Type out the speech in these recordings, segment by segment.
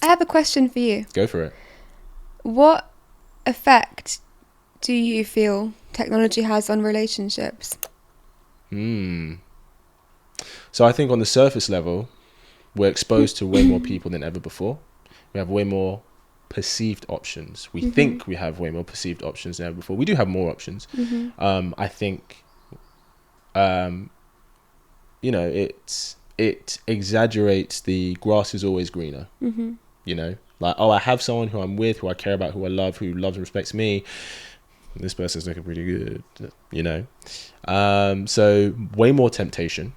have a question for you. Go for it. What effect do you feel technology has on relationships? So I think on the surface level, we're exposed to way more people than ever before. We have way more perceived options. We think we have way more perceived options than ever before. We do have more options. I think, you know, it exaggerates the grass is always greener. You know, like, oh, I have someone who I'm with, who I care about, who I love, who loves and respects me. This person's looking pretty good, you know. So way more temptation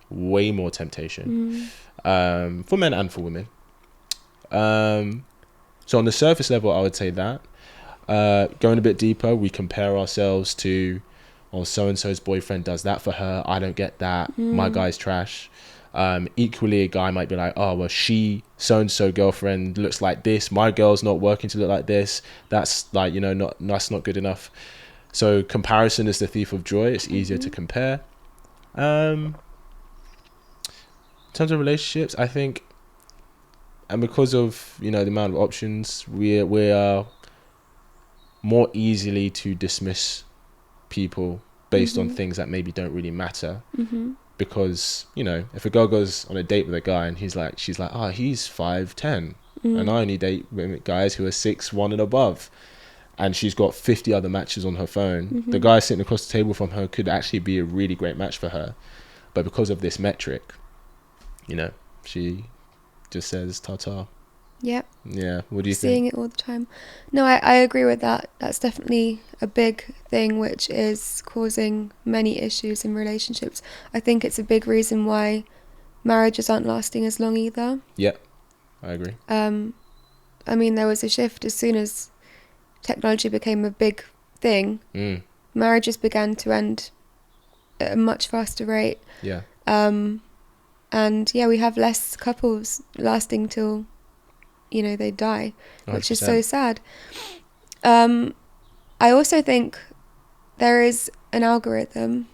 for men and for women. So on the surface level, I would say that. Going a bit deeper, we compare ourselves to, oh, so-and-so's boyfriend does that for her, I don't get that, my guy's trash. Equally, a guy might be like, oh, well, so-and-so girlfriend looks like this, my girl's not working to look like this, that's like, you know, that's not good enough. So comparison is the thief of joy. It's easier to compare. In terms of relationships, I think, and because of, you know, the amount of options, we are more easily to dismiss people based on things that maybe don't really matter. Because, you know, if a girl goes on a date with a guy and she's like, oh, he's 5'10", and I only date guys who are 6'1" and above, and she's got 50 other matches on her phone, the guy sitting across the table from her could actually be a really great match for her. But because of this metric, you know, she just says ta-ta. Yep. Yeah. What do you think? Seeing it all the time. No, I agree with that. That's definitely a big thing which is causing many issues in relationships. I think it's a big reason why marriages aren't lasting as long either. Yeah, I agree. I mean, there was a shift as soon as technology became a big thing. Marriages began to end at a much faster rate. Yeah. And yeah, we have less couples lasting till, you know, they die, which 100%. is so sad. I also think there is an algorithm,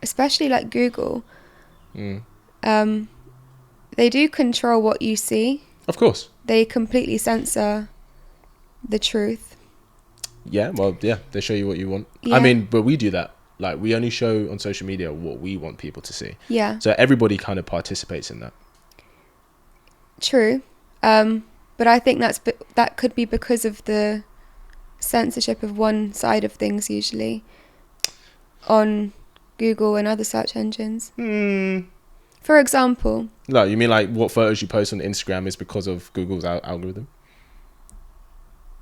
especially like Google. They do control what you see. Of course. They completely censor the truth. Yeah, well, yeah, they show you what you want. Yeah. I mean, but we do that. Like, we only show on social media what we want people to see. Yeah. So everybody kind of participates in that. True. But I think that could be because of the censorship of one side of things usually on Google and other search engines. For example. No, you mean like what photos you post on Instagram is because of Google's algorithm?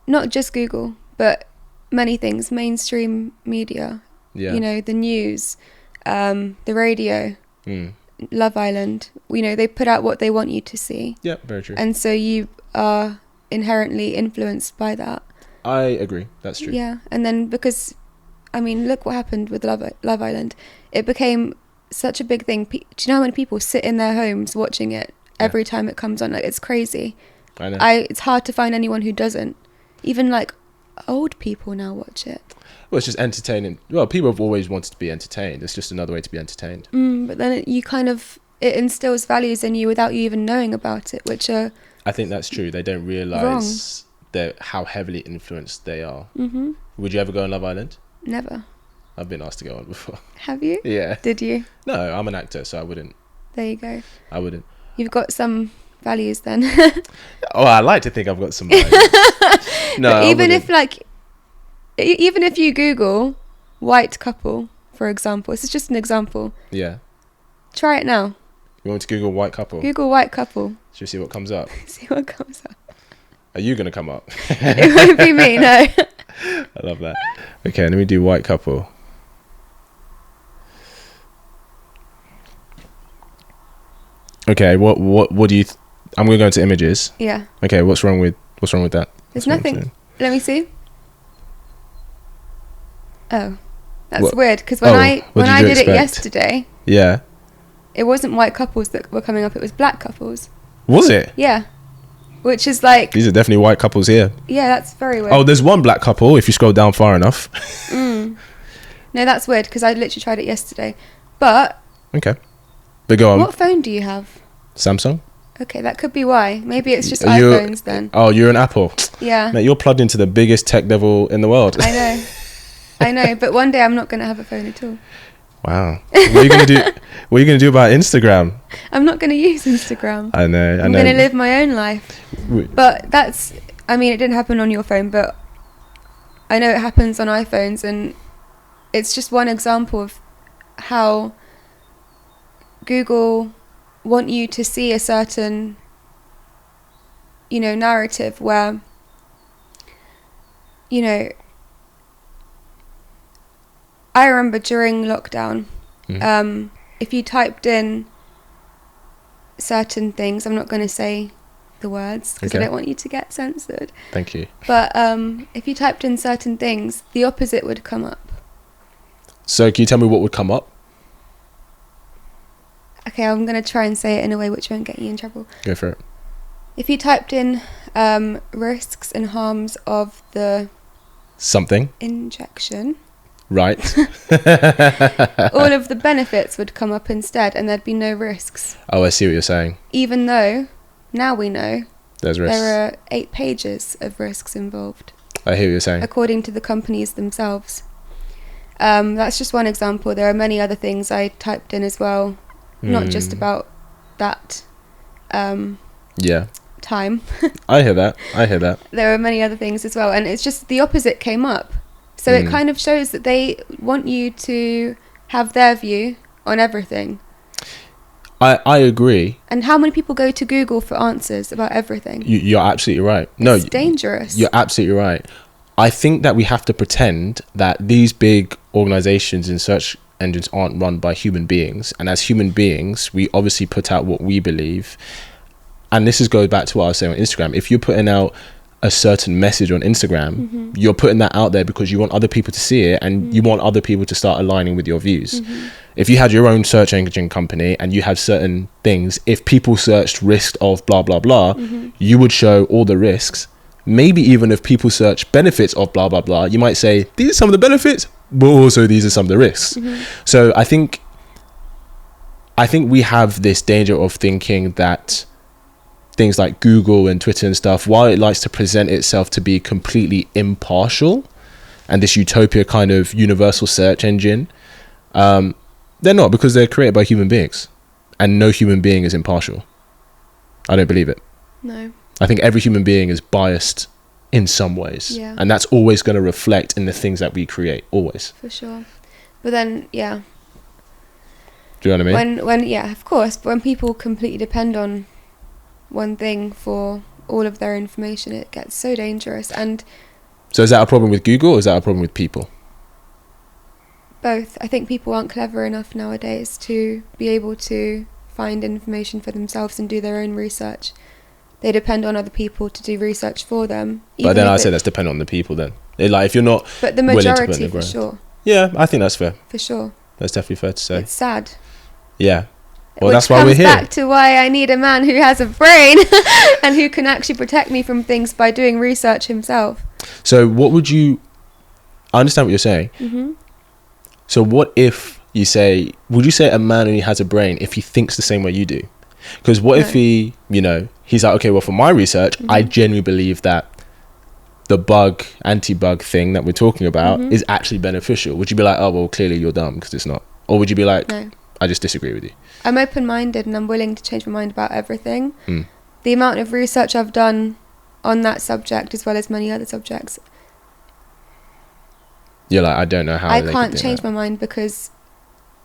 Not just Google, but many things. Mainstream media. Yeah. You know, the news, the radio, Love Island. You know, they put out what they want you to see. Yeah, very true. And so you are inherently influenced by that. I agree. That's true. Yeah. And then because, I mean, look what happened with Love Island. It became such a big thing. Do you know how many people sit in their homes watching it every time it comes on? Like, it's crazy. I know. It's hard to find anyone who doesn't. Even like old people now watch it. Well, it's just entertaining. Well, people have always wanted to be entertained. It's just another way to be entertained. But then it instills values in you without you even knowing about it, which are... I think that's true. They don't realise how heavily influenced they are. Would you ever go on Love Island? Never. I've been asked to go on before. Have you? Yeah. Did you? No, I'm an actor, so I wouldn't. There you go. I wouldn't. You've got some values then. Oh, I like to think I've got some values. No, but even if you Google white couple, for example, this is just an example. Yeah. Try it now. You want to Google white couple? Google white couple. Should we see what comes up? See what comes up. Are you going to come up? It won't be me, no. I love that. Okay, let me do white couple. Okay, what do you... I'm going to go into images. Yeah. Okay, what's wrong with that? There's nothing. Let me see. Oh, that's weird, because when I did it yesterday, yeah, it wasn't white couples that were coming up, it was black couples. Was it? Yeah. Which is like... These are definitely white couples here. Yeah, that's very weird. Oh, there's one black couple if you scroll down far enough. No, that's weird, because I literally tried it yesterday. But... Okay. But go on. What phone do you have? Samsung. Okay, that could be why. Maybe it's just You're- iPhones then. Oh, you're an Apple. Yeah. Mate, you're plugged into the biggest tech devil in the world. I know, but one day I'm not going to have a phone at all. Wow. What are you gonna do? What are you gonna do about Instagram? I'm not going to use Instagram. I know. I'm going to live my own life. W- But that's, I mean, it didn't happen on your phone, but I know it happens on iPhones, and it's just one example of how Google want you to see a certain, you know, narrative where, you know, I remember during lockdown, if you typed in certain things, I'm not going to say the words because I don't want you to get censored. Thank you. But if you typed in certain things, the opposite would come up. So can you tell me what would come up? Okay, I'm going to try and say it in a way which won't get you in trouble. Go for it. If you typed in risks and harms of the Something. injection, Right. all of the benefits would come up instead, and there'd be no risks. Oh, I see what you're saying. Even though now we know There's risks. there are 8 pages of risks involved, I hear what you're saying. according to the companies themselves. That's just one example. There are many other things I typed in as well, not just about that Yeah. time. I hear that. There are many other things as well, and it's just the opposite came up. So it kind of shows that they want you to have their view on everything. I agree. And how many people go to Google for answers about everything? You're absolutely right. No, It's dangerous. You're absolutely right. I think that we have to pretend that these big organizations and search engines aren't run by human beings. And as human beings, we obviously put out what we believe. And this goes back to what I was saying on Instagram. If you're putting out a certain message on Instagram, you're putting that out there because you want other people to see it, and you want other people to start aligning with your views. If you had your own search engine company and you have certain things, if people searched risk of blah blah blah, you would show all the risks. Maybe even if people search benefits of blah blah blah, you might say these are some of the benefits, but also these are some of the risks. So I think we have this danger of thinking that things like Google and Twitter and stuff, while it likes to present itself to be completely impartial and this utopia kind of universal search engine, they're not, because they're created by human beings, and no human being is impartial. I don't believe it. No. I think every human being is biased in some ways, Yeah. and that's always going to reflect in the things that we create, always. For sure. But then, yeah. Do you know what I mean? When yeah, of course. But when people completely depend on one thing for all of their information, it gets so dangerous. And So is that a problem with Google, or is that a problem with people? both. I think people aren't clever enough nowadays to be able to find information for themselves and do their own research. They depend on other people to do research for them. But then I say that's dependent on the people then. Like, if you're not But the willing to put in majority, the for grind. sure. Yeah, I think that's fair. For sure. That's definitely fair to say. It's sad. Yeah. Well, Which that's why we're comes here. back to why I need a man who has a brain and who can actually protect me from things by doing research himself. So what would you... I understand what you're saying. Mm-hmm. So what if you say... Would you say a man only has a brain if he thinks the same way you do? Because what if he, he's like, okay, well, for my research, I genuinely believe that the anti-bug thing that we're talking about is actually beneficial. Would you be like, oh, well, clearly you're dumb because it's not? Or would you be like, No. I just disagree with you? I'm open-minded and I'm willing to change my mind about everything. The amount of research I've done on that subject, as well as many other subjects, You're like, I don't know how I they can't could do change that. my mind because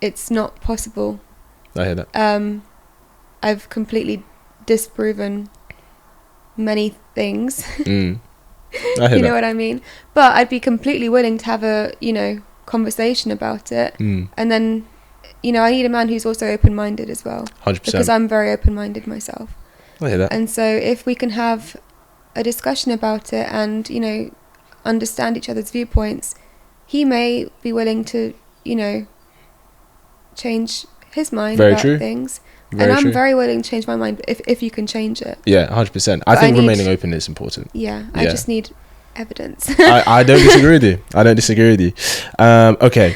it's not possible. I hear that. I've completely disproven many things. I hear You know that. what I mean? But I'd be completely willing to have a, conversation about it. And then, I need a man who's also open-minded as well. 100%. Because I'm very open-minded myself. I hear that. And so if we can have a discussion about it and, understand each other's viewpoints, he may be willing to, change his mind Very about true. things. Very and I'm true. very willing to change my mind if you can change it. Yeah, 100%. I But think I need- remaining open is important. Yeah, I Yeah. just need evidence. I don't disagree with you. Okay.